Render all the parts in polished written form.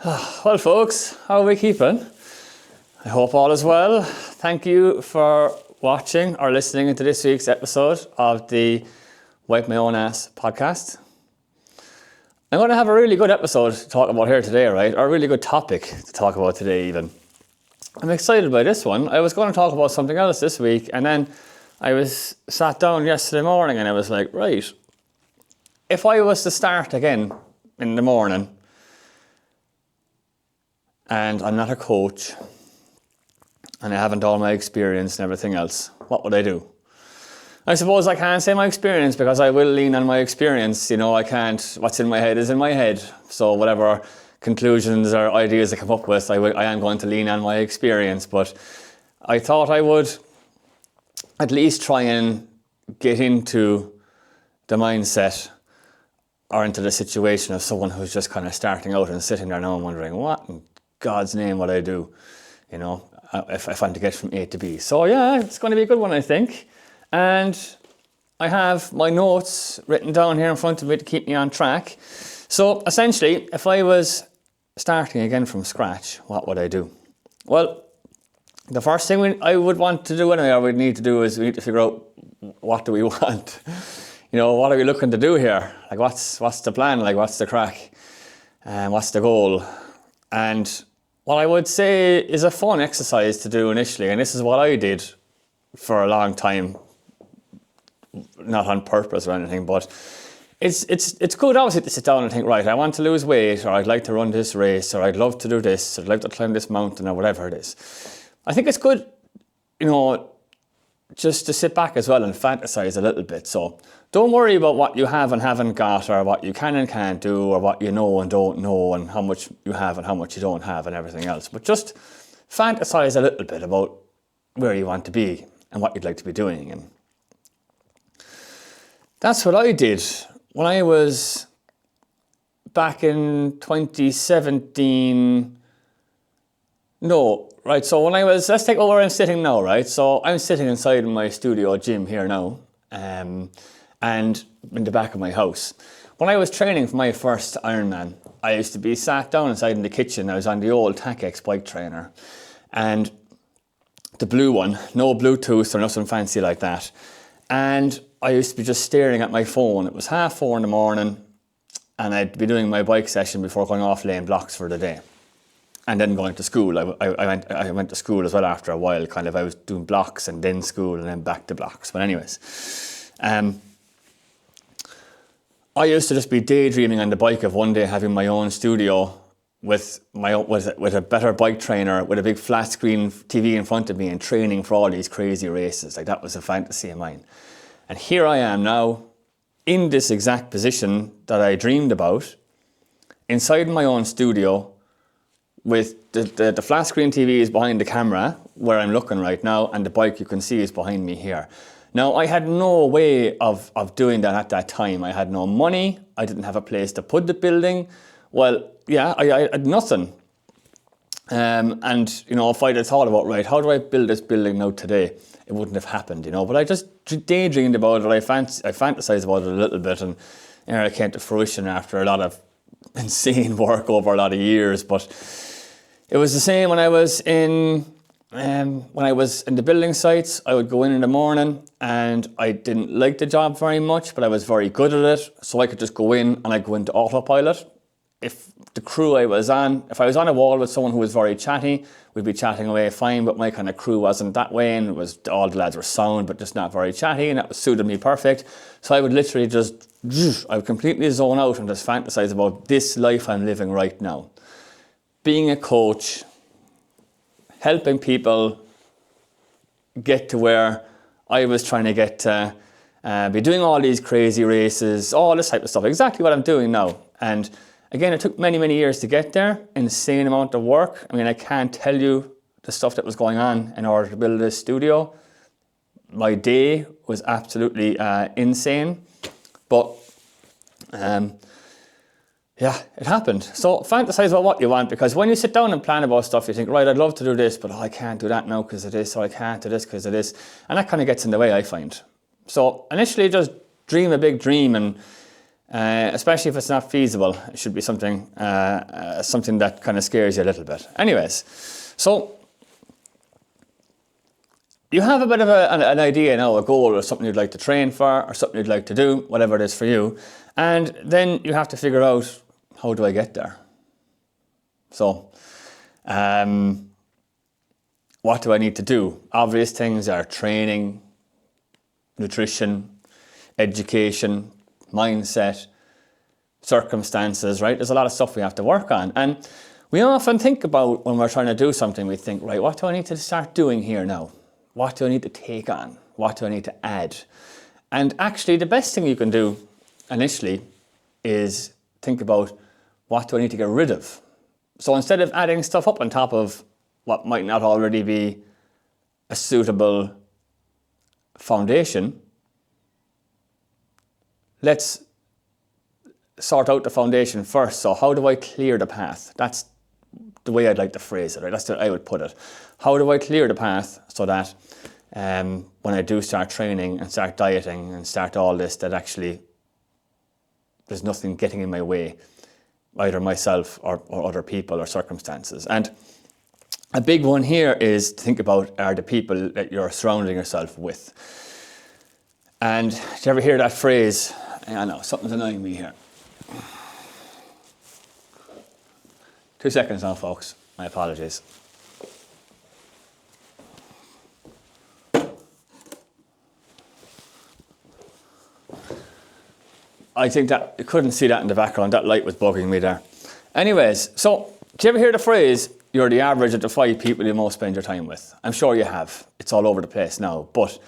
Well, folks, how are we keeping? I hope all is well. Thank you for watching or listening to this week's episode of the Wipe My Own Ass podcast. I'm going to have a really good episode to talk about here today, right? Or a really good topic to talk about today, even. I'm excited by this one. I was going to talk about something else this week, and then I was sat down yesterday morning and I was like, right, if I was to start again in the morning, and I'm not a coach, and I haven't all my experience and everything else, what would I do? I suppose I can't say my experience because I will lean on my experience. You know, I can't, what's in my head is in my head. So whatever conclusions or ideas I come up with, I am going to lean on my experience. But I thought I would at least try and get into the mindset or into the situation of someone who's just kind of starting out and sitting there now and wondering, what in God's name would I do, you know, if I'm to get from A to B. So yeah, it's going to be a good one, I think. And I have my notes written down here in front of me to keep me on track. So essentially, if I was starting again from scratch, what would I do? Well, the first thing I would want to do anyway, or we'd need to do, is we need to figure out what do we want. You know, what are we looking to do here? Like, what's the plan? Like, what's the crack? And what's the goal? And what I would say is a fun exercise to do initially, and this is what I did for a long time, not on purpose or anything, but it's good obviously to sit down and think, right, I want to lose weight, or I'd like to run this race, or I'd love to do this, or I'd like to climb this mountain, or whatever it is. I think it's good, you know, just to sit back as well and fantasize a little bit. So don't worry about what you have and haven't got, or what you can and can't do, or what you know and don't know, and how much you have and how much you don't have and everything else. But just fantasize a little bit about where you want to be and what you'd like to be doing. And that's what I did when I was back in 2017. No, right, so when I was, let's take over where I'm sitting now, right? So I'm sitting inside in my studio gym here now, and in the back of my house. When I was training for my first Ironman, I used to be sat down inside in the kitchen. I was on the old TACX bike trainer, and the blue one, no Bluetooth or nothing fancy like that. And I used to be just staring at my phone. It was 4:30 in the morning, and I'd be doing my bike session before going off laying blocks for the day. And then going to school. I went to school as well after a while. Kind of, I was doing blocks and then school and then back to blocks. But anyways, I used to just be daydreaming on the bike of one day having my own studio with a better bike trainer, with a big flat screen TV in front of me, and training for all these crazy races. Like, that was a fantasy of mine. And here I am now in this exact position that I dreamed about, inside my own studio, with the flat screen TV is behind the camera where I'm looking right now, and the bike you can see is behind me here. Now, I had no way of doing that at that time. I had no money. I didn't have a place to put the building. Well, yeah, I had nothing. And, you know, if I'd have thought about, right, how do I build this building now today? It wouldn't have happened, you know. But I just daydreamed about it. I fantasized about it a little bit, and you know, it came to fruition after a lot of insane work over a lot of years. But it was the same when I was in the building sites. I would go in the morning, and I didn't like the job very much, but I was very good at it. So I could just go in, and I'd go into autopilot. If the crew I was on, if I was on a wall with someone who was very chatty, we'd be chatting away fine, but my kind of crew wasn't that way, and it was, all the lads were sound, but just not very chatty, and that suited me perfect. So I would literally I would completely zone out and just fantasize about this life I'm living right now. Being a coach, helping people get to where I was trying to get to, be doing all these crazy races, all this type of stuff, exactly what I'm doing now. And again, it took many, many years to get there, insane amount of work. I mean, I can't tell you the stuff that was going on in order to build this studio. My day was absolutely insane, but yeah, it happened. So fantasize about what you want, because when you sit down and plan about stuff, you think, right, I'd love to do this, but I can't do that now because of this, or I can't do this because of this. And that kind of gets in the way, I find. So initially just dream a big dream, and especially if it's not feasible. It should be something that kind of scares you a little bit. Anyways, so you have a bit of an idea now, a goal or something you'd like to train for or something you'd like to do, whatever it is for you. And then you have to figure out, how do I get there? So, what do I need to do? Obvious things are training, nutrition, education, mindset, circumstances, right? There's a lot of stuff we have to work on. And we often think about when we're trying to do something, we think, right, what do I need to start doing here now? What do I need to take on? What do I need to add? And actually, the best thing you can do initially is think about, what do I need to get rid of? So instead of adding stuff up on top of what might not already be a suitable foundation, let's sort out the foundation first. So how do I clear the path? That's the way I'd like to phrase it, right? That's the way I would put it. How do I clear the path so that when I do start training and start dieting and start all this, that actually there's nothing getting in my way, either myself or other people or circumstances. And a big one here is to think about, are the people that you're surrounding yourself with. And do you ever hear that phrase? I know, something's annoying me here. 2 seconds now, folks. My apologies. I think that you couldn't see that in the background. That light was bugging me there. Anyways, so do you ever hear the phrase, you're the average of the 5 people you most spend your time with? I'm sure you have. It's all over the place now. But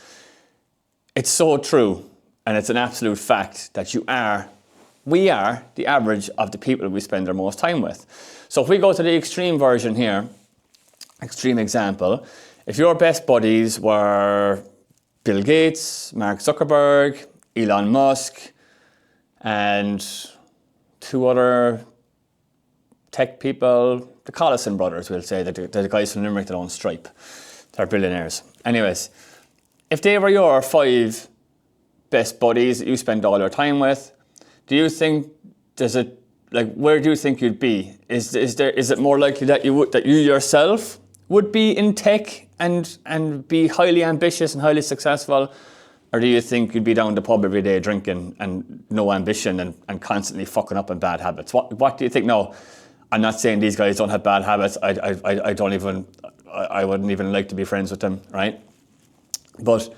it's so true, and it's an absolute fact that we are the average of the people we spend our most time with. So if we go to the extreme version here, extreme example, if your best buddies were Bill Gates, Mark Zuckerberg, Elon Musk, and 2 other tech people, the Collison brothers, we'll say, they're the guys from Limerick that own Stripe. They're billionaires. Anyways, if they were your 5 best buddies that you spend all your time with, do you think where do you think you'd be? Is it more likely that you yourself would be in tech and be highly ambitious and highly successful? Or do you think you'd be down the pub every day drinking and no ambition and constantly fucking up in bad habits? What do you think? No, I'm not saying these guys don't have bad habits. I wouldn't even like to be friends with them, right? But,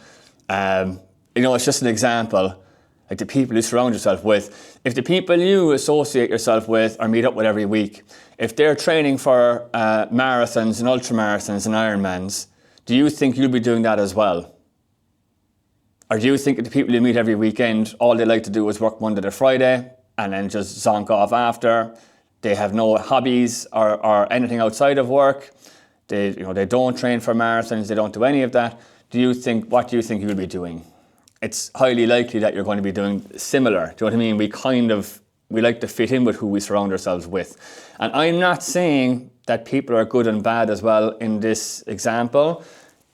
it's just an example. Like the people you surround yourself with, if the people you associate yourself with or meet up with every week, if they're training for marathons and ultramarathons and Ironmans, do you think you'll be doing that as well? Or do you think that the people you meet every weekend, all they like to do is work Monday to Friday and then just zonk off after? They have no hobbies or anything outside of work. They don't train for marathons. They don't do any of that. What do you think you'll be doing? It's highly likely that you're going to be doing similar. Do you know what I mean? We like to fit in with who we surround ourselves with. And I'm not saying that people are good and bad as well in this example.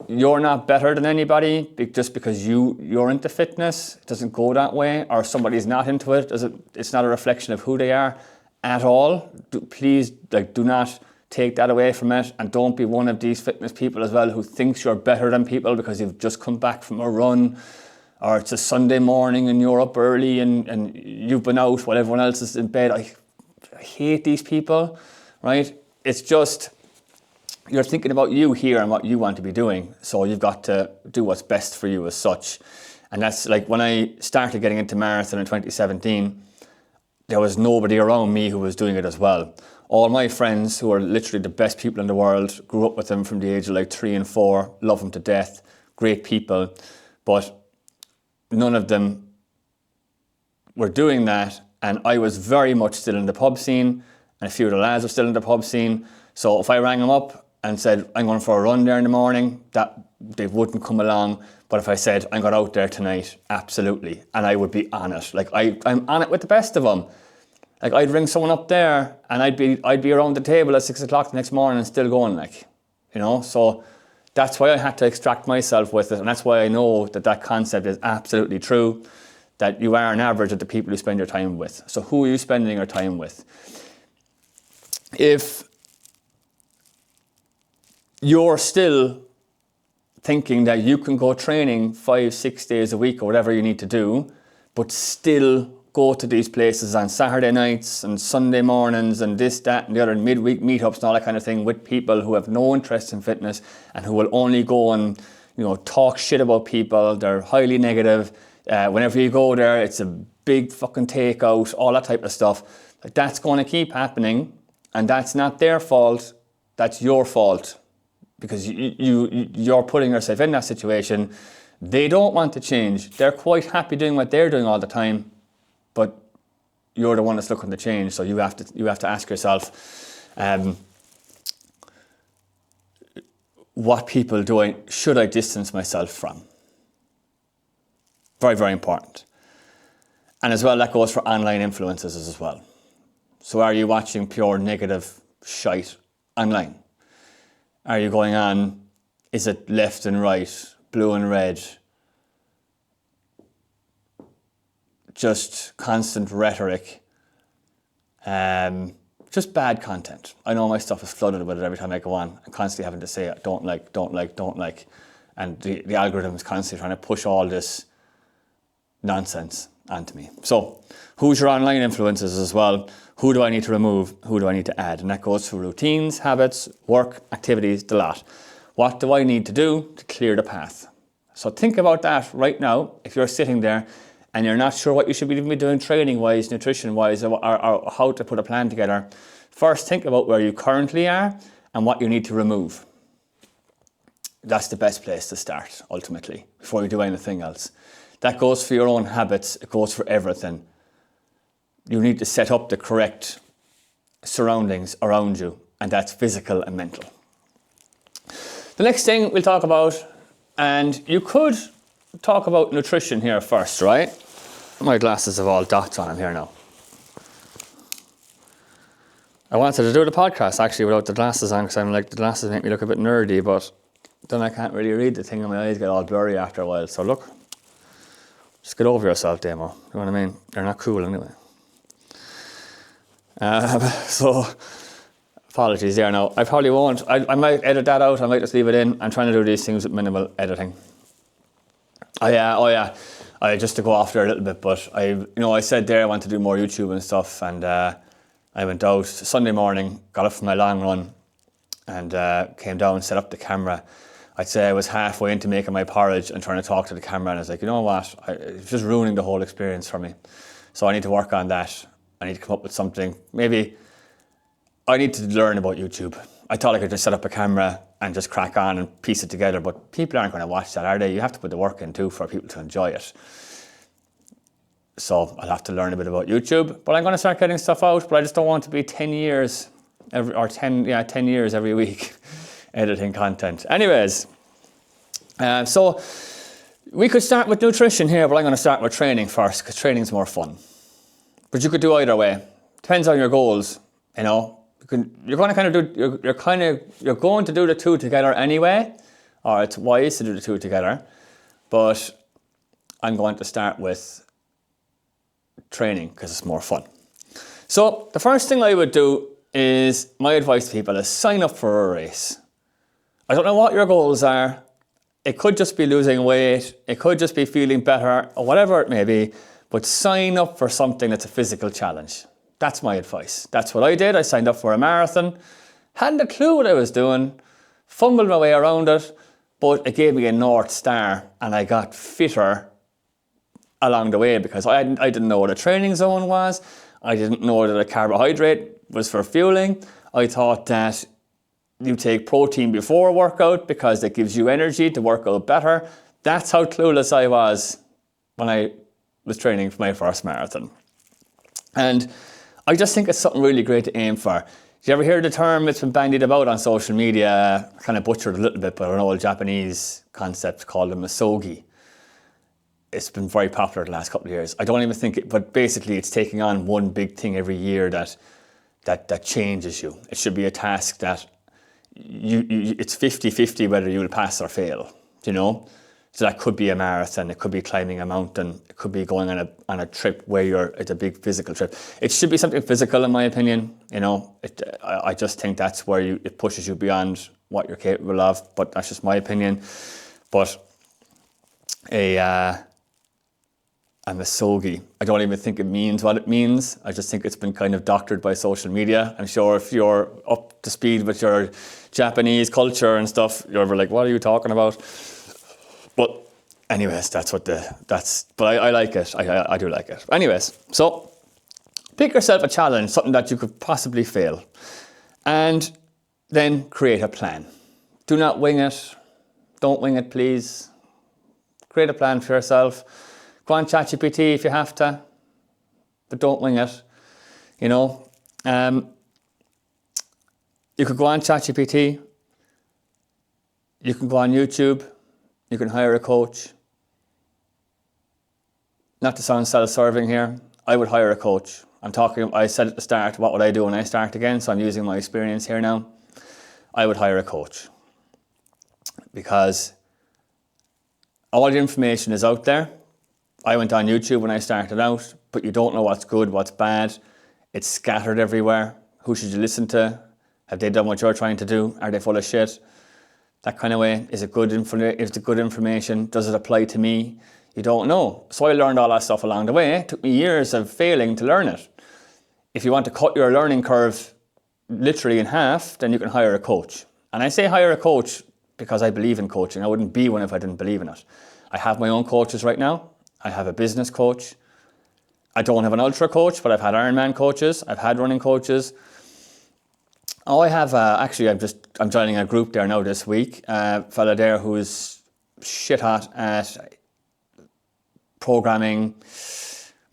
You're not better than anybody just because you're into fitness. It doesn't go that way. Or somebody's not into it. It's not a reflection of who they are at all. Please do not take that away from it. And don't be one of these fitness people as well who thinks you're better than people because you've just come back from a run. Or it's a Sunday morning and you're up early and you've been out while everyone else is in bed. I hate these people, right? It's just, you're thinking about you here and what you want to be doing. So you've got to do what's best for you as such. And that's like when I started getting into marathon in 2017, there was nobody around me who was doing it as well. All my friends, who are literally the best people in the world, grew up with them from the age of 3 and 4, love them to death, great people. But none of them were doing that, and I was very much still in the pub scene, and a few of the lads were still in the pub scene. So if I rang them up and said, I'm going for a run there in the morning, that they wouldn't come along. But if I said, I'm going out there tonight, absolutely. And I would be on it. I'm on it with the best of them. I'd ring someone up there, and I'd be around the table at 6 o'clock the next morning and still going, So that's why I had to extract myself with it, and that's why I know that concept is absolutely true. that you are an average of the people you spend your time with. So who are you spending your time with? If you're still thinking that you can go training 5-6 days a week or whatever you need to do, but still go to these places on Saturday nights and Sunday mornings and this, that and the other, midweek meetups and all that kind of thing with people who have no interest in fitness and who will only go and talk shit about people. They're highly negative. Whenever you go there, it's a big fucking takeout, all that type of stuff. That's going to keep happening, and that's not their fault. That's your fault, because you're putting yourself in that situation. They don't want to change. They're quite happy doing what they're doing all the time, but you're the one that's looking to change. So you have to ask yourself, what people doing should I distance myself from? Very, very important. And as well, that goes for online influences as well. So are you watching pure negative shite online? Are you going on, is it left and right, blue and red? Just constant rhetoric. Just bad content. I know my stuff is flooded with it every time I go on. I'm constantly having to say, don't like. And the algorithm is constantly trying to push all this nonsense onto me. So who's your online influences as well? Who do I need to remove? Who do I need to add? And that goes for routines, habits, work, activities, the lot. What do I need to do to clear the path? So think about that right now. If you're sitting there and you're not sure what you should be doing training-wise, nutrition-wise, or how to put a plan together, first think about where you currently are and what you need to remove. That's the best place to start, ultimately, before you do anything else. That goes for your own habits. It goes for everything. You need to set up the correct surroundings around you, and that's physical and mental. The next thing we'll talk about, and you could talk about nutrition here first, right? My glasses have all dots on them here now. I wanted to do the podcast actually without the glasses on, because I'm like, the glasses make me look a bit nerdy, but then I can't really read the thing and my eyes get all blurry after a while. So look, just get over yourself, Damo. You know what I mean? They're not cool anyway. So apologies there now. I probably won't. I might edit that out. I might just leave it in. I'm trying to do these things with minimal editing. Oh yeah. Just to go off there a little bit, but I said there I want to do more YouTube and stuff, and I went out Sunday morning, got up for my long run, and came down and set up the camera. I'd say I was halfway into making my porridge and trying to talk to the camera, and I was like, you know what? It's just ruining the whole experience for me. So I need to work on that. I need to come up with something. Maybe I need to learn about YouTube. I thought I could just set up a camera and just crack on and piece it together, but people aren't going to watch that, are they? You have to put the work in too for people to enjoy it. So I'll have to learn a bit about YouTube, but I'm going to start getting stuff out, but I just don't want to be 10 years every week editing content. Anyways, so we could start with nutrition here, but I'm going to start with training first, because training's more fun. But you could do either way. Depends on your goals, You're going to do the two together anyway, or it's wise to do the two together. But I'm going to start with training because it's more fun. So the first thing I would do is, my advice to people is sign up for a race. I don't know what your goals are. It could just be losing weight. It could just be feeling better, or whatever it may be. But sign up for something that's a physical challenge. That's my advice. That's what I did. I signed up for a marathon. Hadn't a clue what I was doing. Fumbled my way around it. But it gave me a North Star. And I got fitter along the way, because I didn't know what a training zone was. I didn't know that a carbohydrate was for fueling. I thought that you take protein before a workout because it gives you energy to work out better. That's how clueless I was when I was training for my first marathon. And I just think it's something really great to aim for. Did you ever hear the term? It's been bandied about on social media, kind of butchered a little bit, but an old Japanese concept called a misogi. It's been very popular the last couple of years. I don't even think it, but basically it's taking on one big thing every year that changes you. It should be a task that it's 50-50 whether you'll pass or fail, So that could be a marathon, it could be climbing a mountain, it could be going on a trip where it's a big physical trip. It should be something physical, in my opinion. I just think that's where it pushes you beyond what you're capable of, but that's just my opinion. But a Masogi, I don't even think it means what it means. I just think it's been kind of doctored by social media. I'm sure if you're up to speed with your Japanese culture and stuff, you're like, what are you talking about? But anyways, but I like it. I do like it. Anyways, so pick yourself a challenge, something that you could possibly fail, and then create a plan. Do not wing it. Don't wing it, please. Create a plan for yourself. Go on ChatGPT if you have to, but don't wing it. You could go on ChatGPT. You can go on YouTube. You can hire a coach. Not to sound self-serving here, I would hire a coach. I said at the start, what would I do when I start again? So I'm using my experience here now. I would hire a coach, because all the information is out there. I went on YouTube when I started out, but you don't know what's good, what's bad. It's scattered everywhere. Who should you listen to? Have they done what you're trying to do? Are they full of shit? That kind of way. Is it good information? Does it apply to me? You don't know. So I learned all that stuff along the way. It took me years of failing to learn it. If you want to cut your learning curve literally in half, then you can hire a coach. And I say hire a coach because I believe in coaching. I wouldn't be one if I didn't believe in it. I have my own coaches right now. I have a business coach. I don't have an ultra coach, but I've had Ironman coaches. I've had running coaches. Oh, I have, I'm joining a group there now this week. A fella there who's shit hot at programming,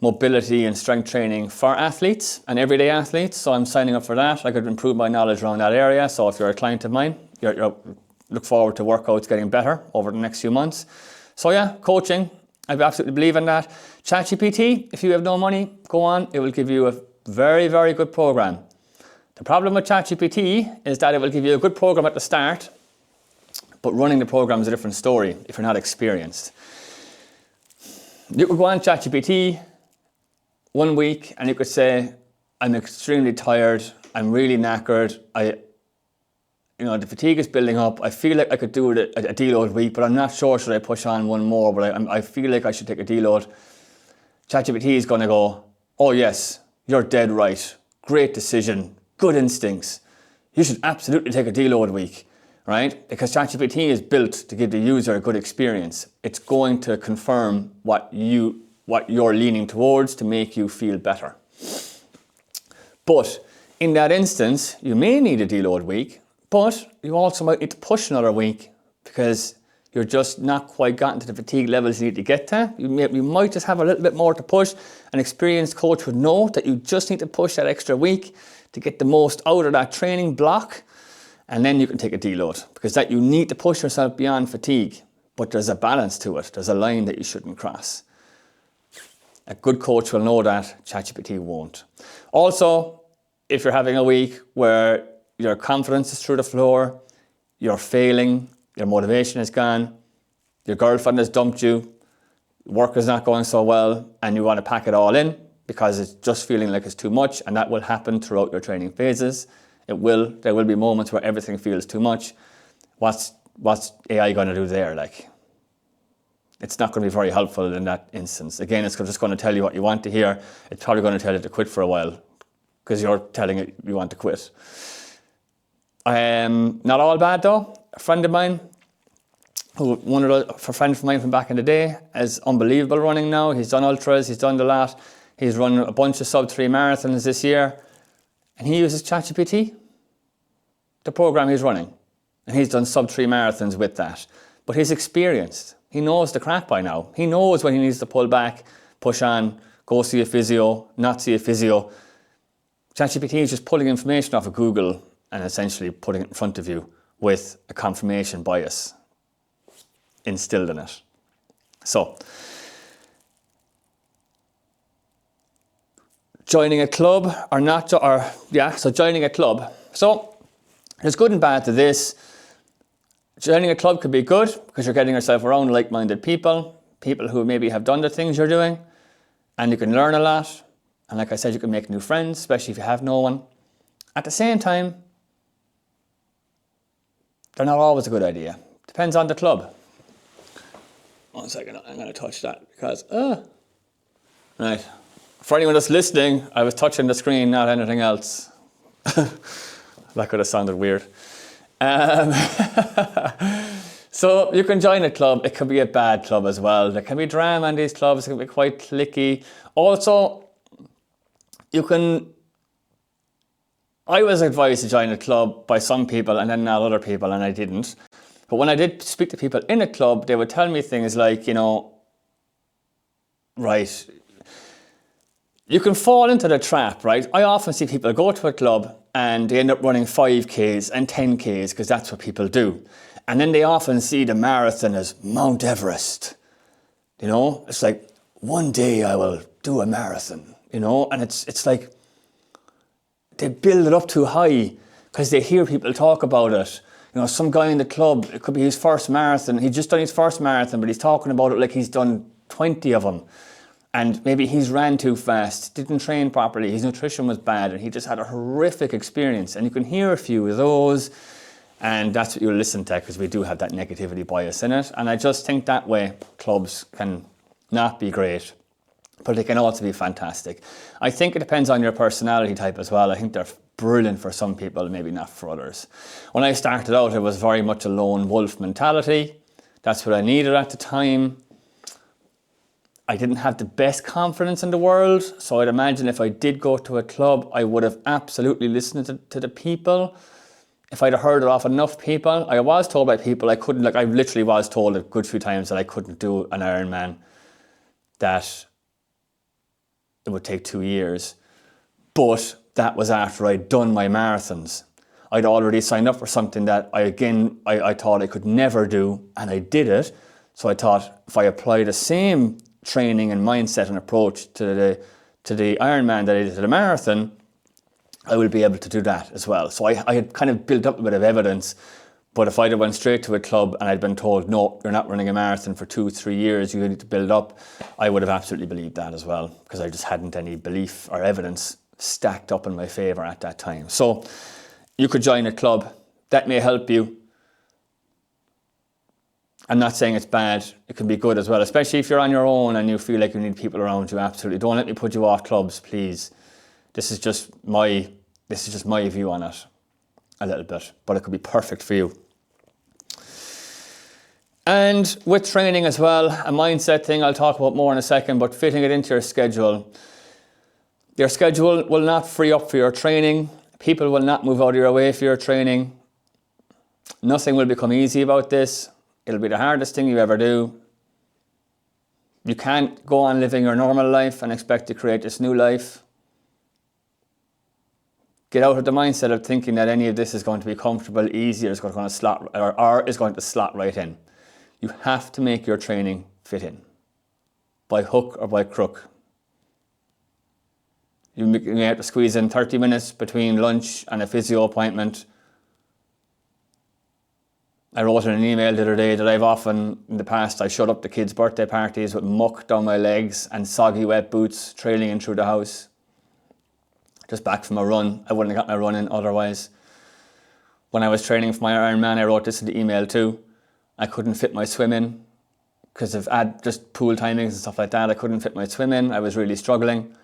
mobility and strength training for athletes and everyday athletes. So I'm signing up for that. I could improve my knowledge around that area. So if you're a client of mine, you look forward to workouts getting better over the next few months. So yeah, coaching. I absolutely believe in that. ChatGPT, if you have no money, go on. It will give you a very, very good program. The problem with ChatGPT is that it will give you a good program at the start, but running the program is a different story if you're not experienced. You could go on ChatGPT 1 week and you could say, I'm extremely tired, I'm really knackered, the fatigue is building up, I feel like I could do a deload week, but I'm not sure should I push on one more, but I feel like I should take a deload. ChatGPT is going to go, oh yes, you're dead right, great decision, good instincts. You should absolutely take a deload week, right? Because ChatGPT is built to give the user a good experience. It's going to confirm what you're leaning towards to make you feel better. But in that instance, you may need a deload week, but you also might need to push another week because you're just not quite gotten to the fatigue levels you need to get to. You might just have a little bit more to push. An experienced coach would know that you just need to push that extra week to get the most out of that training block, and then you can take a deload, because that you need to push yourself beyond fatigue, but there's a balance to it. There's a line that you shouldn't cross. A good coach will know that, ChatGPT won't. Also, if you're having a week where your confidence is through the floor, you're failing, your motivation is gone, your girlfriend has dumped you, work is not going so well, and you want to pack it all in because it's just feeling like it's too much, and that will happen throughout your training phases. There will be moments where everything feels too much. What's AI going to do there? It's not going to be very helpful in that instance. Again, it's just going to tell you what you want to hear. It's probably going to tell you to quit for a while because you're telling it you want to quit. Not all bad though. A friend of mine, a friend of mine from back in the day, is unbelievable running now. He's done ultras, he's done the lot. He's run a bunch of sub-3 marathons this year, and he uses ChatGPT, the program he's running, and he's done sub-3 marathons with that. But he's experienced. He knows the crack by now. He knows when he needs to pull back, push on, go see a physio, not see a physio. ChatGPT is just pulling information off of Google and essentially putting it in front of you with a confirmation bias instilled in it. So, joining a club or not, joining a club. So, there's good and bad to this. Joining a club could be good because you're getting yourself around like-minded people who maybe have done the things you're doing, and you can learn a lot. And like I said, you can make new friends, especially if you have no one. At the same time, they're not always a good idea. Depends on the club. 1 second, I'm going to touch that because, right. For anyone that's listening, I was touching the screen, not anything else. That could have sounded weird. So you can join a club. It could be a bad club as well. There can be drama in these clubs. It can be quite cliquey. Also, I was advised to join a club by some people and then not other people, and I didn't. But when I did speak to people in a club, they would tell me things like, right, you can fall into the trap, right? I often see people go to a club and they end up running 5Ks and 10Ks because that's what people do. And then they often see the marathon as Mount Everest. It's like, one day I will do a marathon, and it's like they build it up too high because they hear people talk about it. Some guy in the club, it could be his first marathon. He's just done his first marathon, but he's talking about it like he's done 20 of them. And maybe he's ran too fast, didn't train properly, his nutrition was bad, and he just had a horrific experience. And you can hear a few of those, and that's what you'll listen to, because we do have that negativity bias in it. And I just think that way clubs can not be great, but they can also be fantastic. I think it depends on your personality type as well. I think they're brilliant for some people, maybe not for others. When I started out, it was very much a lone wolf mentality. That's what I needed at the time. I didn't have the best confidence in the world, so I'd imagine if I did go to a club, I would have absolutely listened to the people. If I'd have heard it off enough people, I was told by people I couldn't, I literally was told a good few times that I couldn't do an Ironman, that it would take 2 years. But that was after I'd done my marathons. I'd already signed up for something that I thought I could never do, and I did it. So I thought if I apply the same training and mindset and approach to the Ironman that I did to the marathon, I will be able to do that as well. So I had kind of built up a bit of evidence, but if I'd have went straight to a club and I'd been told, no, you're not running a marathon for 2-3 years, you need to build up, I would have absolutely believed that as well, because I just hadn't any belief or evidence stacked up in my favour at that time. So you could join a club. That may help you. I'm not saying it's bad. It can be good as well, especially if you're on your own and you feel like you need people around you. Absolutely. Don't let me put you off clubs, please. This is just my view on it a little bit, but it could be perfect for you. And with training as well, a mindset thing I'll talk about more in a second, but fitting it into your schedule. Your schedule will not free up for your training. People will not move out of your way for your training. Nothing will become easy about this. It'll be the hardest thing you ever do. You can't go on living your normal life and expect to create this new life. Get out of the mindset of thinking that any of this is going to be comfortable, easy, or is going to slot right in. You have to make your training fit in, by hook or by crook. You may have to squeeze in 30 minutes between lunch and a physio appointment. I wrote in an email the other day that I've often, in the past, I showed up to kids' birthday parties with muck down my legs and soggy wet boots trailing in through the house. Just back from a run. I wouldn't have got my run in otherwise. When I was training for my Ironman, I wrote this in the email too. I couldn't fit my swim in because of just pool timings and stuff like that. I couldn't fit my swim in. I was really struggling.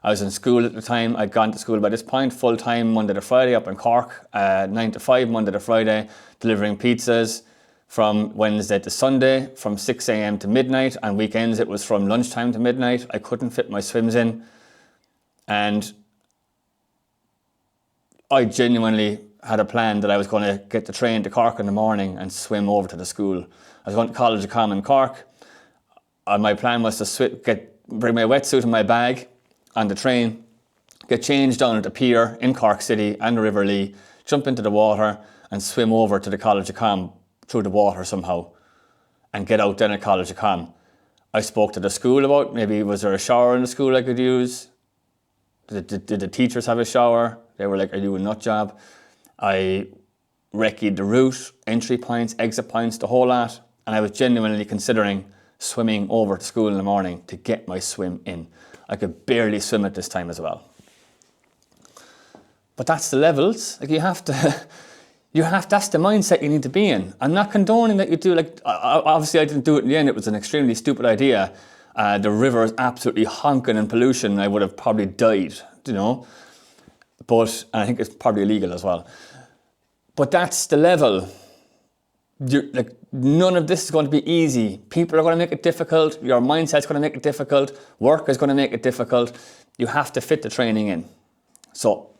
I was in school at the time. I'd gone to school by this point, full time Monday to Friday up in Cork, 9 to 5 Monday to Friday, delivering pizzas from Wednesday to Sunday, from 6 a.m. to midnight, and weekends it was from lunchtime to midnight. I couldn't fit my swims in, and I genuinely had a plan that I was going to get the train to Cork in the morning and swim over to the school. I was going to College of Com in Cork. My plan was to bring my wetsuit in my bag on the train, get changed down at the pier in Cork City and River Lee, jump into the water and swim over to the College of Com through the water somehow and get out then at College of Com. I spoke to the school about maybe was there a shower in the school I could use? Did the teachers have a shower? They were like, are you a nut job? I recce'd the route, entry points, exit points, the whole lot. And I was genuinely considering swimming over to school in the morning to get my swim in. I could barely swim at this time as well. But that's the levels. Like that's the mindset you need to be in. I'm not condoning that you do, like, obviously I didn't do it in the end. It was an extremely stupid idea. The river is absolutely honking in pollution. I would have probably died, you know. But, and I think it's probably illegal as well. But that's the level. Like, none of this is going to be easy. People are going to make it difficult. Your mindset's going to make it difficult. Work is going to make it difficult. You have to fit the training in. So,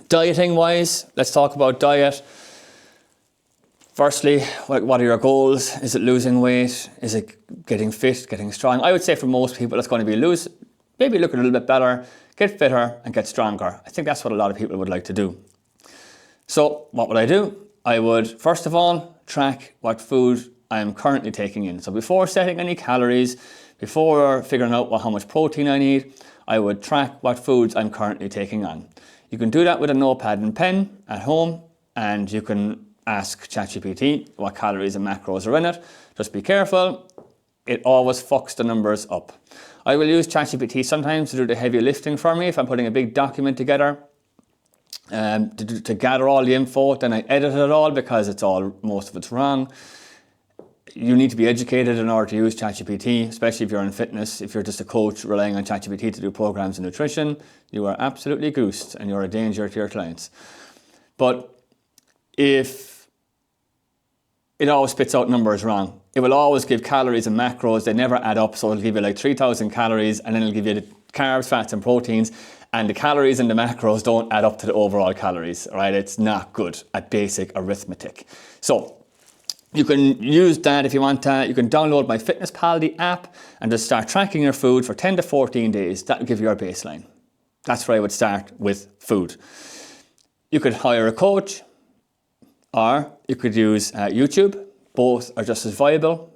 dieting wise, let's talk about diet. Firstly, what are your goals? Is it losing weight? Is it getting fit, getting strong? I would say for most people it's going to be maybe look a little bit better, get fitter and get stronger. I think that's what a lot of people would like to do. So what would I do? I would, first of all, track what food I'm currently taking in. So before setting any calories, before figuring out how much protein I need, I would track what foods I'm currently taking on. You can do that with a notepad and pen at home, and you can ask ChatGPT what calories and macros are in it. Just be careful, it always fucks the numbers up. I will use ChatGPT sometimes to do the heavy lifting for me if I'm putting a big document together. To gather all the info, then I edit it all because most of it's wrong. You need to be educated in order to use ChatGPT, especially if you're in fitness. If you're just a coach relying on ChatGPT to do programs in nutrition, you are absolutely goosed and you're a danger to your clients. But if it always spits out numbers wrong, it will always give calories and macros. They never add up, so it'll give you like 3,000 calories and then it'll give you the carbs, fats and proteins, and the calories and the macros don't add up to the overall calories, right? It's not good at basic arithmetic. So you can use that if you want to. You can download my FitnessPal, the app, and just start tracking your food for 10 to 14 days. That'll give you your baseline. That's where I would start with food. You could hire a coach, or you could use YouTube. Both are just as viable.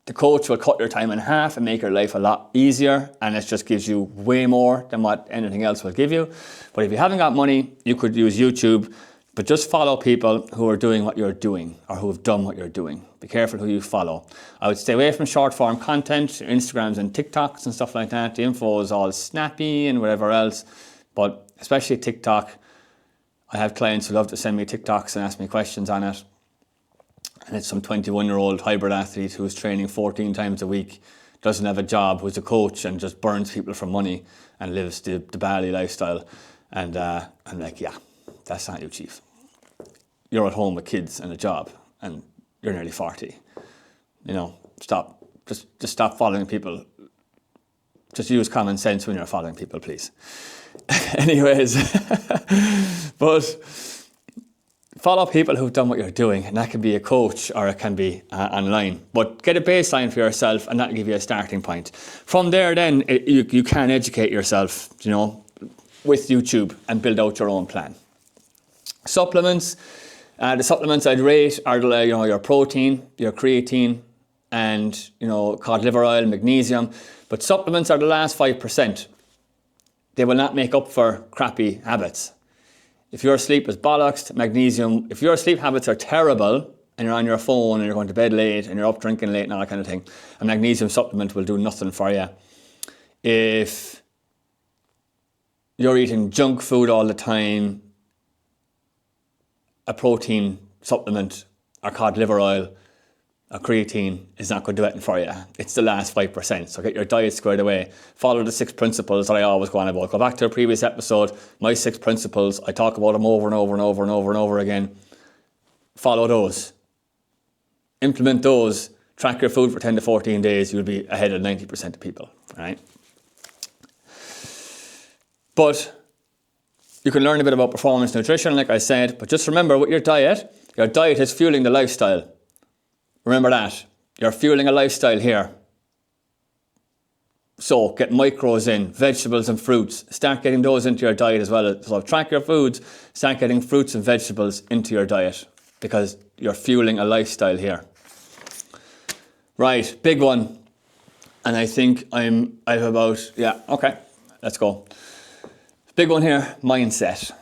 The coach will cut your time in half and make your life a lot easier, and it just gives you way more than what anything else will give you. But if you haven't got money, you could use YouTube, but just follow people who are doing what you're doing or who have done what you're doing. Be careful who you follow. I would stay away from short form content, Instagrams and TikToks and stuff like that. The info is all snappy and whatever else, but especially TikTok. I have clients who love to send me TikToks and ask me questions on it. And it's some 21-year-old hybrid athlete who's training 14 times a week, doesn't have a job, who's a coach and just burns people for money and lives the Bali lifestyle. And I'm like, yeah, that's not you, Chief. You're at home with kids and a job and you're nearly 40. You know, just stop following people. Just use common sense when you're following people, please. Anyways, but follow people who've done what you're doing, and that can be a coach or it can be online. But get a baseline for yourself, and that'll give you a starting point. From there, then you can educate yourself, you know, with YouTube and build out your own plan. Supplements. The supplements I'd rate are your protein, your creatine, and cod liver oil, magnesium. But supplements are the last 5%. They will not make up for crappy habits. If your sleep is bollocks, magnesium, if your sleep habits are terrible and you're on your phone and you're going to bed late and you're up drinking late and all that kind of thing, a magnesium supplement will do nothing for you. If you're eating junk food all the time, a protein supplement or cod liver oil or creatine is not going to do anything for you. It's the last 5%. So get your diet squared away. Follow the 6 principles that I always go on about. Go back to a previous episode. My 6 principles. I talk about them over and over and over and over and over again. Follow those. Implement those. Track your food for 10 to 14 days. You'll be ahead of 90% of people. All right? But you can learn a bit about performance nutrition, like I said. But just remember, with your diet is fueling the lifestyle. Remember that. You're fueling a lifestyle here. So get micros in, vegetables and fruits. Start getting those into your diet as well. So track your foods, start getting fruits and vegetables into your diet because you're fueling a lifestyle here. Right, big one. And I think let's go. Big one here, mindset.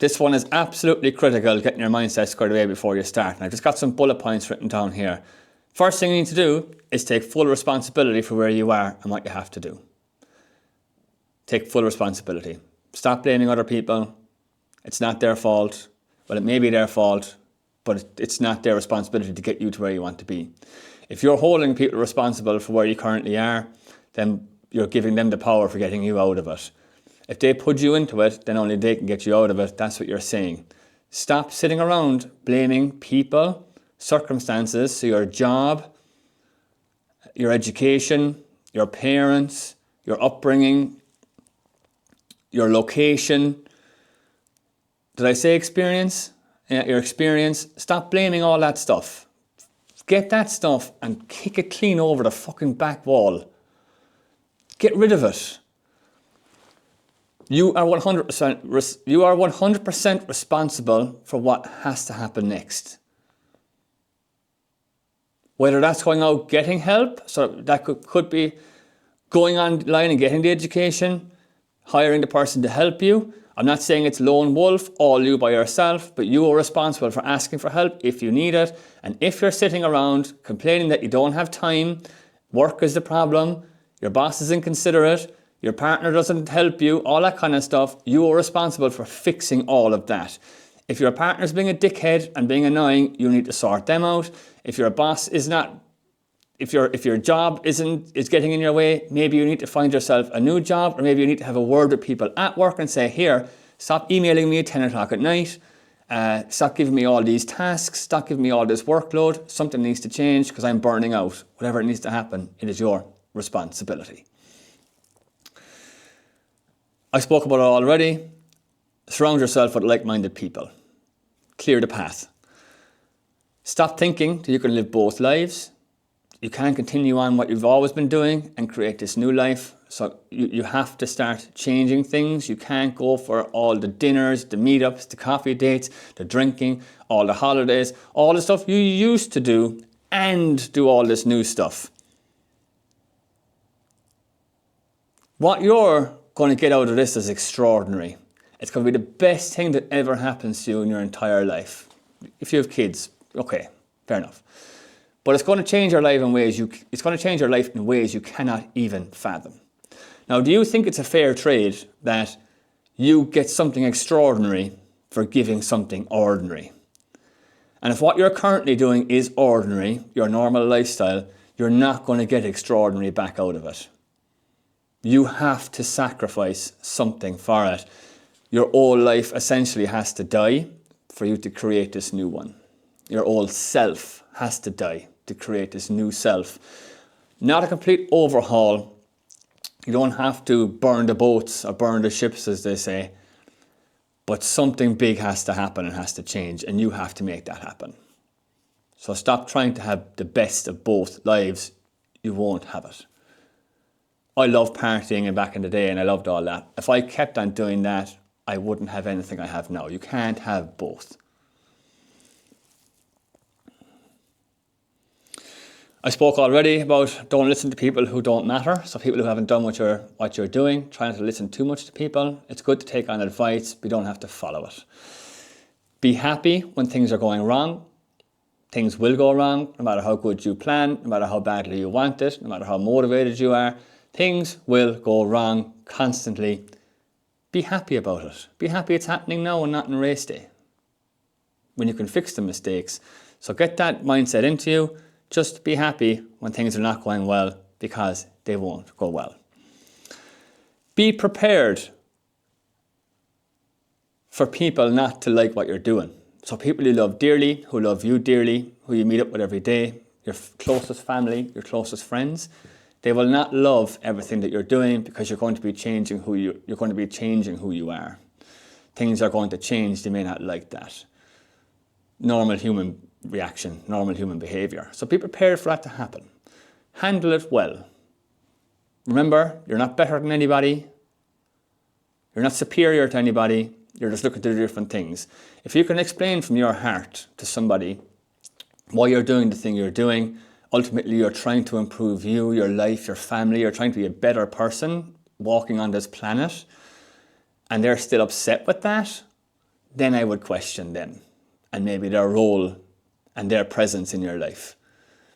This one is absolutely critical, getting your mindset squared away before you start. And I've just got some bullet points written down here. First thing you need to do is take full responsibility for where you are and what you have to do. Take full responsibility. Stop blaming other people. It's not their fault. Well, it may be their fault, but it's not their responsibility to get you to where you want to be. If you're holding people responsible for where you currently are, then you're giving them the power for getting you out of it. If they put you into it, then only they can get you out of it. That's what you're saying. Stop sitting around blaming people, circumstances, so your job, your education, your parents, your upbringing, your location. Did I say experience? Yeah, your experience. Stop blaming all that stuff. Get that stuff and kick it clean over the fucking back wall. Get rid of it. You are 100% responsible for what has to happen next. Whether that's going out getting help, so that could be going online and getting the education, hiring the person to help you. I'm not saying it's lone wolf, all you by yourself, but you are responsible for asking for help if you need it. And if you're sitting around complaining that you don't have time, work is the problem, your boss is inconsiderate, your partner doesn't help you, all that kind of stuff, you are responsible for fixing all of that. If your partner's being a dickhead and being annoying, you need to sort them out. If your boss is not, if your job is getting in your way, maybe you need to find yourself a new job, or maybe you need to have a word with people at work and say, here, stop emailing me at 10 o'clock at night, stop giving me all these tasks, stop giving me all this workload, something needs to change because I'm burning out. Whatever needs to happen, it is your responsibility. I spoke about it already. Surround yourself with like-minded people. Clear the path. Stop thinking that you can live both lives. You can't continue on what you've always been doing and create this new life. So you have to start changing things. You can't go for all the dinners, the meetups, the coffee dates, the drinking, all the holidays, all the stuff you used to do, and do all this new stuff. What you're going to get out of this is extraordinary. It's going to be the best thing that ever happens to you in your entire life. If you have kids, okay, fair enough. But it's going to change your life in ways you cannot even fathom. Now, do you think it's a fair trade that you get something extraordinary for giving something ordinary? And if what you're currently doing is ordinary, your normal lifestyle, you're not going to get extraordinary back out of it. You have to sacrifice something for it. Your old life essentially has to die for you to create this new one. Your old self has to die to create this new self. Not a complete overhaul. You don't have to burn the boats or burn the ships, as they say. But something big has to happen and has to change, and you have to make that happen. So stop trying to have the best of both lives. You won't have it. I loved partying and back in the day, and I loved all that. If I kept on doing that, I wouldn't have anything I have now. You can't have both. I spoke already about don't listen to people who don't matter. So people who haven't done what you're doing, try not to listen too much to people. It's good to take on advice, but you don't have to follow it. Be happy when things are going wrong. Things will go wrong, no matter how good you plan, no matter how badly you want it, no matter how motivated you are. Things will go wrong constantly. Be happy about it. Be happy it's happening now and not in race day, when you can fix the mistakes. So get that mindset into you. Just be happy when things are not going well, because they won't go well. Be prepared for people not to like what you're doing. So people you love dearly, who love you dearly, who you meet up with every day, your closest family, your closest friends, they will not love everything that you're doing, because you're going to be changing who you are. Things are going to change. They may not like that. Normal human reaction, normal human behavior. So be prepared for that to happen. Handle it well. Remember, you're not better than anybody. You're not superior to anybody. You're just looking to do different things. If you can explain from your heart to somebody why you're doing the thing you're doing, ultimately you're trying to improve you, your life, your family, you're trying to be a better person walking on this planet, and they're still upset with that, then I would question them and maybe their role and their presence in your life.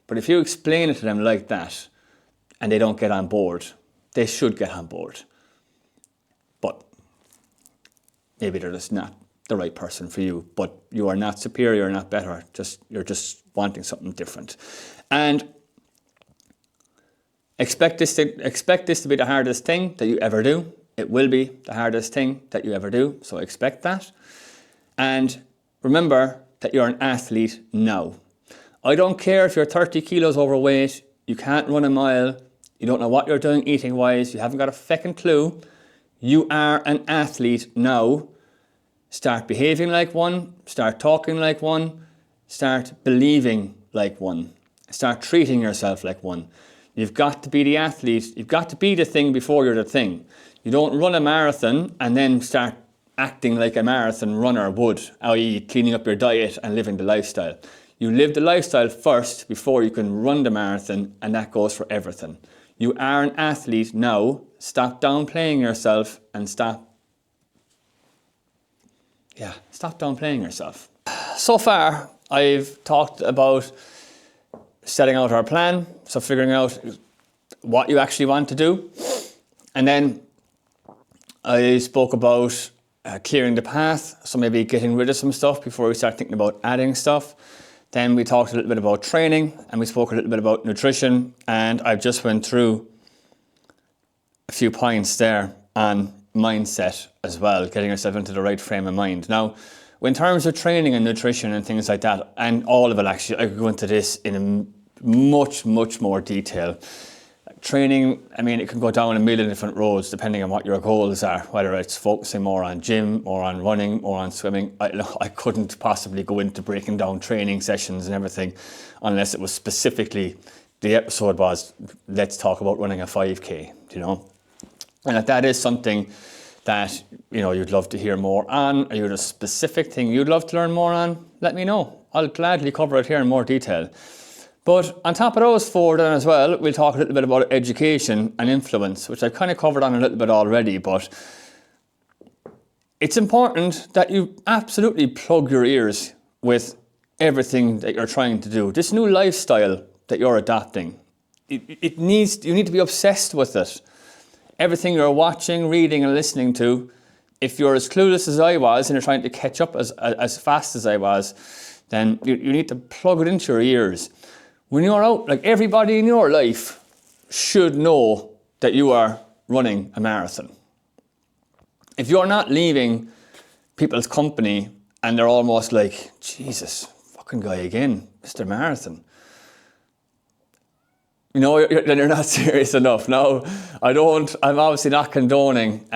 But if you explain it to them like that and they don't get on board, they should get on board. But maybe they're just not the right person for you. But you are not superior, you're not better. You're just wanting something different. And expect this to be the hardest thing that you ever do. It will be the hardest thing that you ever do. So expect that. And remember that you're an athlete now. I don't care if you're 30 kilos overweight, you can't run a mile, you don't know what you're doing eating wise, you haven't got a feckin' clue. You are an athlete now. Start behaving like one, start talking like one, start believing like one, start treating yourself like one. You've got to be the athlete, you've got to be the thing before you're the thing. You don't run a marathon and then start acting like a marathon runner would, i.e. cleaning up your diet and living the lifestyle. You live the lifestyle first before you can run the marathon, and that goes for everything. You are an athlete now. Stop downplaying yourself and stop downplaying yourself. So far, I've talked about setting out our plan, so figuring out what you actually want to do. And then I spoke about clearing the path, so maybe getting rid of some stuff before we start thinking about adding stuff. Then we talked a little bit about training, and we spoke a little bit about nutrition, and I've just went through a few points there on mindset as well, getting yourself into the right frame of mind. Now, in terms of training and nutrition and things like that, and all of it actually, I could go into this in much more detail. Training, I mean, it can go down a million different roads depending on what your goals are, whether it's focusing more on gym, or on running, or on swimming. I couldn't possibly go into breaking down training sessions and everything unless it was specifically, the episode was, let's talk about running a 5K, you know. And if that is something that, you know, you'd love to hear more on, or you're a specific thing you'd love to learn more on, let me know. I'll gladly cover it here in more detail. But on top of those four then as well, we'll talk a little bit about education and influence, which I've kind of covered on a little bit already, but it's important that you absolutely plug your ears with everything that you're trying to do. This new lifestyle that you're adopting, you need to be obsessed with it. Everything you're watching, reading and listening to, if you're as clueless as I was and you're trying to catch up as fast as I was, then you need to plug it into your ears. When you're out, like, everybody in your life should know that you are running a marathon. If you're not leaving people's company and they're almost like, Jesus, fucking guy again, Mr. Marathon. You know, then you're not serious enough. Now, I'm obviously not condoning,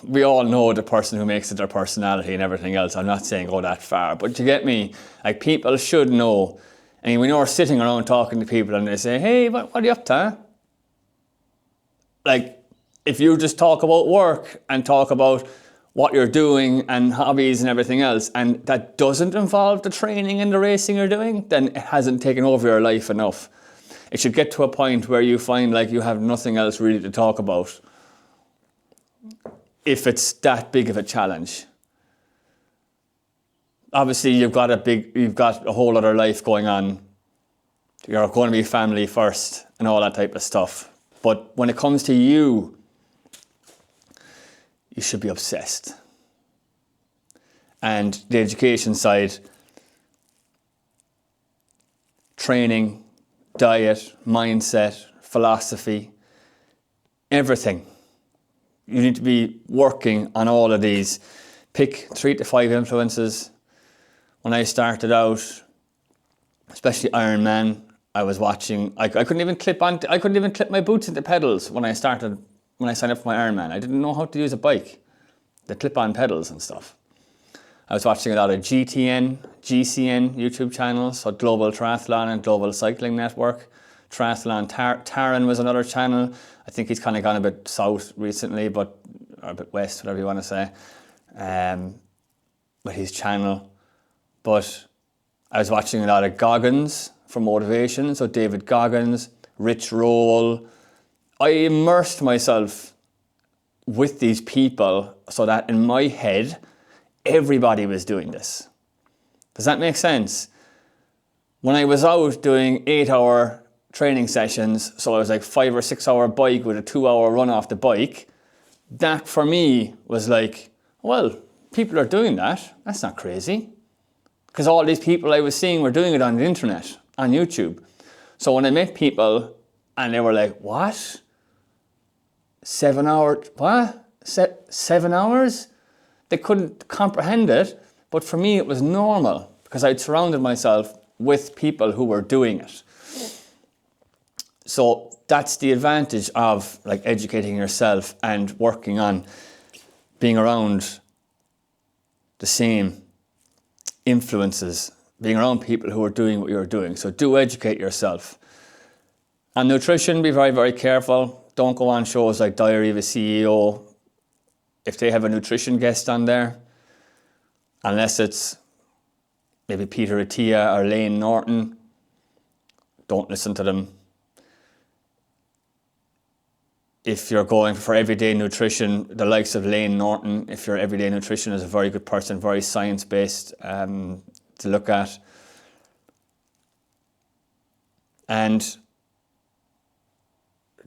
we all know the person who makes it their personality and everything else. I'm not saying go that far, but you get me? Like, people should know. And when you're sitting around talking to people and they say, hey, what are you up to? Huh? Like, if you just talk about work and talk about what you're doing and hobbies and everything else, and that doesn't involve the training and the racing you're doing, then it hasn't taken over your life enough. It should get to a point where you find like you have nothing else really to talk about, if it's that big of a challenge. Obviously, you've got a whole other life going on. You're going to be family first and all that type of stuff. But when it comes to you, you should be obsessed. And the education side, training, diet, mindset, philosophy, everything. You need to be working on all of these. Pick 3 to 5 influences. When I started out, especially Ironman, I was watching. I couldn't even clip my boots into pedals when I signed up for my Ironman. I didn't know how to use a bike, the clip-on pedals and stuff. I was watching a lot of GCN YouTube channels, so Global Triathlon and Global Cycling Network. Triathlon Taran was another channel. I think he's kind of gone a bit south recently, or a bit west, whatever you want to say. But his channel. But I was watching a lot of Goggins for motivation. So David Goggins, Rich Roll. I immersed myself with these people so that in my head, everybody was doing this. Does that make sense? When I was out doing 8-hour training sessions, so I was like 5 or 6 hour bike with a 2-hour run off the bike, that for me was like, well, people are doing that. That's not crazy. Because all these people I was seeing were doing it on the internet, on YouTube. So when I met people and they were like, what? 7 hours? What? 7 hours? They couldn't comprehend it. But for me, it was normal because I'd surrounded myself with people who were doing it. So that's the advantage of like educating yourself and working on being around the same influences, being around people who are doing what you're doing. So do educate yourself. On nutrition, be very, very careful. Don't go on shows like Diary of a CEO if they have a nutrition guest on there, unless it's maybe Peter Attia or Layne Norton. Don't listen to them. If you're going for everyday nutrition, the likes of Layne Norton, if your everyday nutrition is a very good person, very science-based to look at. And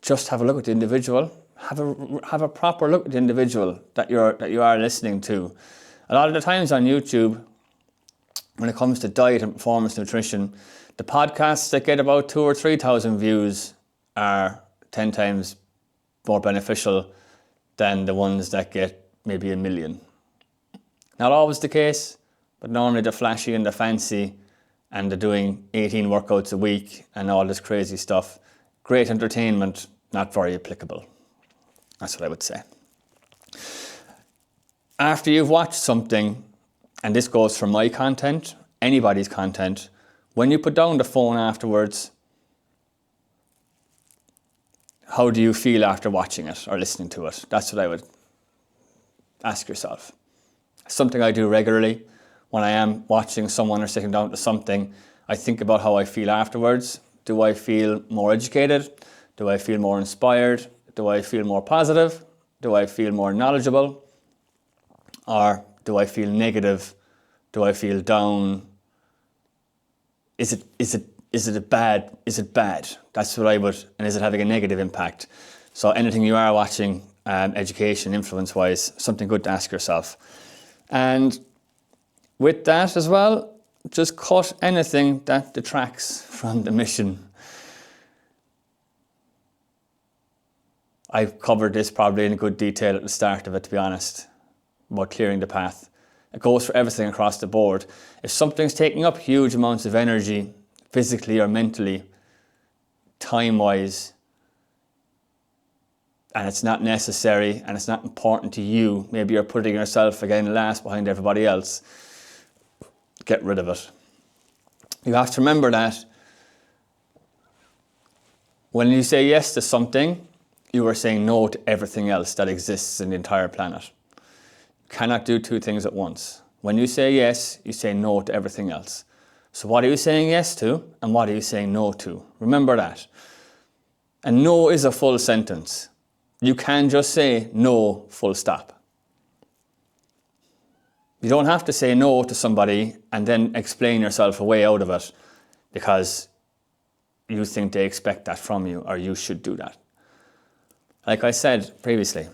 just have a look at the individual. Have a proper look at the individual that you are listening to. A lot of the times on YouTube, when it comes to diet and performance nutrition, the podcasts that get about 2,000 or 3,000 views are 10 times more beneficial than the ones that get maybe 1 million. Not always the case, but normally the flashy and the fancy and the doing 18 workouts a week and all this crazy stuff. Great entertainment, not very applicable. That's what I would say. After you've watched something, and this goes for my content, anybody's content, when you put down the phone afterwards, how do you feel after watching it or listening to it? That's what I would ask yourself. Something I do regularly. When I am watching someone or sitting down to something, I think about how I feel afterwards. Do I feel more educated? Do I feel more inspired? Do I feel more positive? Do I feel more knowledgeable? Or do I feel negative? Do I feel down? Is it bad? Is it bad? That's what I would, and is it having a negative impact? So anything you are watching, education, influence-wise, something good to ask yourself. And with that as well, just cut anything that detracts from the mission. I've covered this probably in good detail at the start of it, to be honest, about clearing the path. It goes for everything across the board. If something's taking up huge amounts of energy, physically or mentally, time-wise, and it's not necessary and it's not important to you, maybe you're putting yourself again last behind everybody else, get rid of it. You have to remember that when you say yes to something, you are saying no to everything else that exists in the entire planet. You cannot do two things at once. When you say yes, you say no to everything else. So what are you saying yes to and what are you saying no to? Remember that. And no is a full sentence. You can just say no, full stop. You don't have to say no to somebody and then explain yourself a way out of it because you think they expect that from you or you should do that. Like I said previously,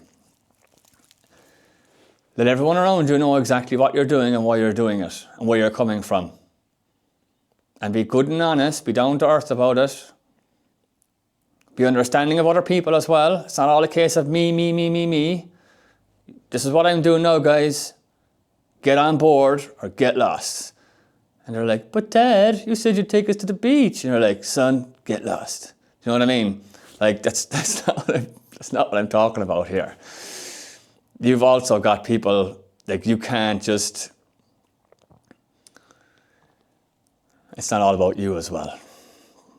let everyone around you know exactly what you're doing and why you're doing it and where you're coming from. And be good and honest, be down to earth about it. Be understanding of other people as well. It's not all a case of me. This is what I'm doing now, guys. Get on board or get lost. And they're like, but Dad, you said you'd take us to the beach. And you're like, son, get lost. You know what I mean? Like, that's not what I'm talking about here. You've also got people, like you can't just, it's not all about you as well.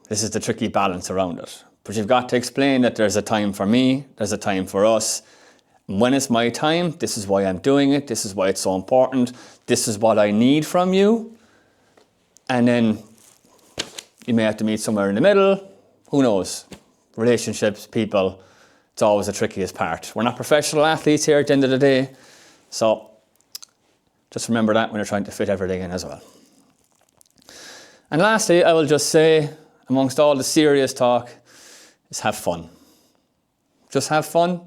This is the tricky balance around it. But you've got to explain that there's a time for me, there's a time for us. When it's my time, this is why I'm doing it, this is why it's so important, this is what I need from you. And then you may have to meet somewhere in the middle, who knows? Relationships, people, it's always the trickiest part. We're not professional athletes here at the end of the day, so Just remember that when you're trying to fit everything in as well. And lastly, I will just say, amongst all the serious talk, is have fun. Just have fun.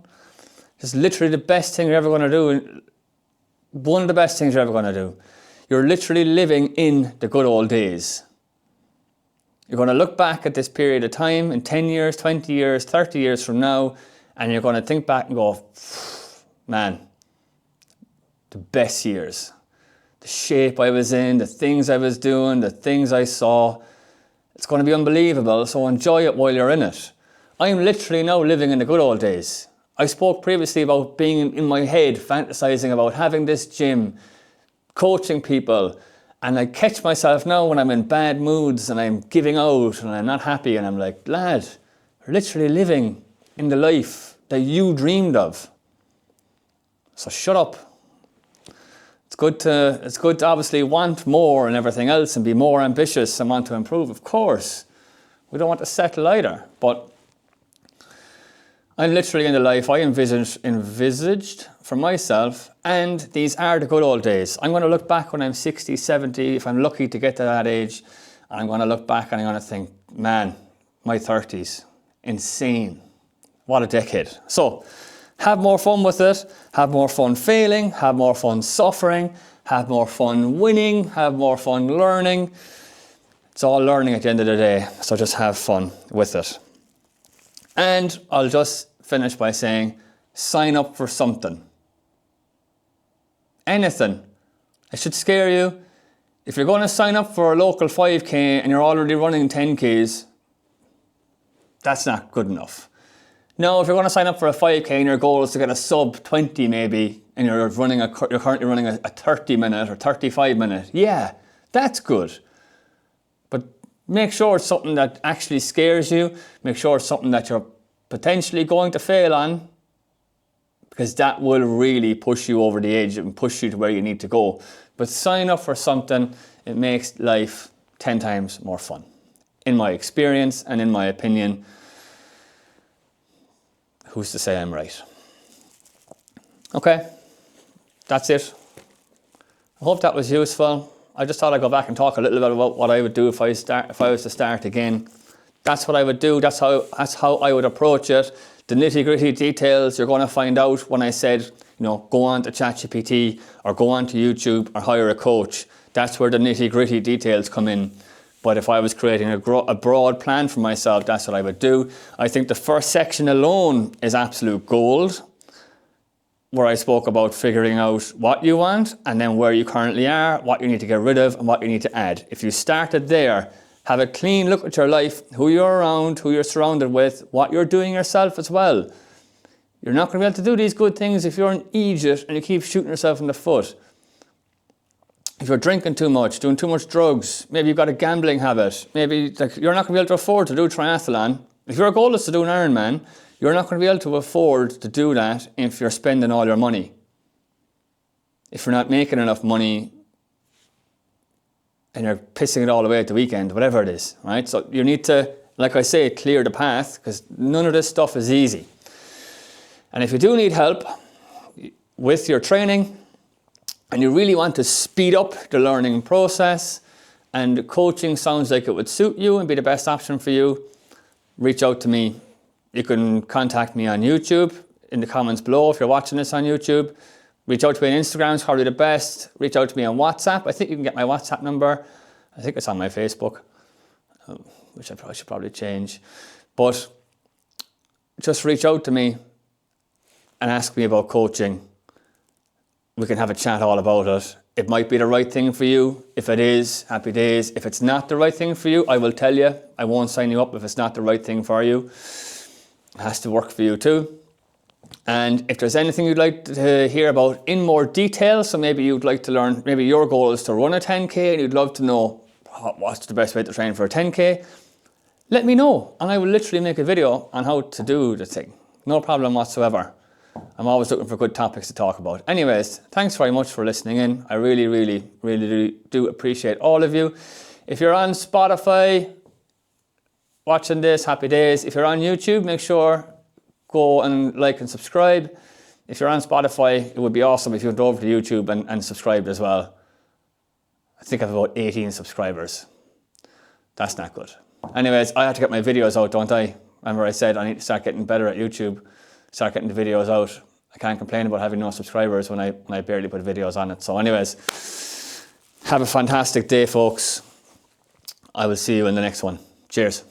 It's literally the best thing you're ever going to do. One of the best things you're ever going to do. You're literally living in the good old days. You're going to look back at this period of time in 10 years, 20 years, 30 years from now, and you're going to think back and go, man, the best years. The shape I was in, the things I was doing, the things I saw. It's going to be unbelievable, so enjoy it while you're in it. I'm literally now living in the good old days. I spoke previously about being in my head, fantasizing about having this gym, coaching people, and I catch myself now when I'm in bad moods and I'm giving out and I'm not happy, and I'm like, lad, you're literally living in the life that you dreamed of. So shut up. It's good to obviously want more and everything else and be more ambitious and want to improve, of course. We don't want to settle either, but I'm literally in the life I envisaged for myself, and these are the good old days. I'm going to look back when I'm 60, 70, if I'm lucky to get to that age, and I'm going to look back and I'm going to think, man, my 30s, insane. What a decade. So, have more fun with it, have more fun failing, have more fun suffering, have more fun winning, have more fun learning. It's all learning at the end of the day, so just have fun with it. And I'll just finish by saying, sign up for something. Anything. It should scare you. If you're going to sign up for a local 5K and you're already running 10Ks, that's not good enough. Now, if you're going to sign up for a 5K and your goal is to get a sub 20 maybe, and you're currently running a 30 minute or 35 minute, yeah, that's good. But make sure it's something that actually scares you. Make sure it's something that you're potentially going to fail on, because that will really push you over the edge and push you to where you need to go. But sign up for something, it makes life 10 times more fun. In my experience and in my opinion, who's to say I'm right? Okay, that's it. I hope that was useful. I just thought I'd go back and talk a little bit about what I would do if I was to start again. That's what I would do. That's how I would approach it. The nitty-gritty details you're going to find out when I said, go on to ChatGPT or go on to YouTube or hire a coach. That's where the nitty-gritty details come in. But if I was creating a broad plan for myself, that's what I would do. I think the first section alone is absolute gold, where I spoke about figuring out what you want and then where you currently are, what you need to get rid of and what you need to add. If you started there, have a clean look at your life, who you're around, who you're surrounded with, what you're doing yourself as well. You're not going to be able to do these good things if you're an idiot and you keep shooting yourself in the foot. If you're drinking too much, doing too much drugs, maybe you've got a gambling habit, maybe you're not going to be able to afford to do triathlon. If your goal is to do an Ironman, you're not going to be able to afford to do that if you're spending all your money. If you're not making enough money and you're pissing it all away at the weekend, whatever it is, right? So you need to, like I say, clear the path, because none of this stuff is easy. And if you do need help with your training and you really want to speed up the learning process and coaching sounds like it would suit you and be the best option for you, reach out to me. You can contact me on YouTube in the comments below if you're watching this on YouTube. Reach out to me on Instagram, it's probably the best. Reach out to me on WhatsApp. I think you can get my WhatsApp number. I think it's on my Facebook, which I should probably change. But just reach out to me and ask me about coaching. We can have a chat all about it. It might be the right thing for you. If it is, happy days. If it's not the right thing for you, I will tell you. I won't sign you up if it's not the right thing for you. It has to work for you too. And if there's anything you'd like to hear about in more detail, so maybe you'd like to learn, maybe your goal is to run a 10K and you'd love to know what's the best way to train for a 10K, let me know and I will literally make a video on how to do the thing. No problem whatsoever. I'm always looking for good topics to talk about. Anyways, thanks very much for listening in. I really, really, really do appreciate all of you. If you're on Spotify watching this, happy days. If you're on YouTube, make sure go and like and subscribe. If you're on Spotify, it would be awesome if you went over to YouTube and subscribed as well. I think I have about 18 subscribers. That's not good. Anyways, I have to get my videos out, don't I? Remember I said I need to start getting better at YouTube, start getting the videos out. I can't complain about having no subscribers when I barely put videos on it. So anyways, have a fantastic day, folks. I will see you in the next one. Cheers.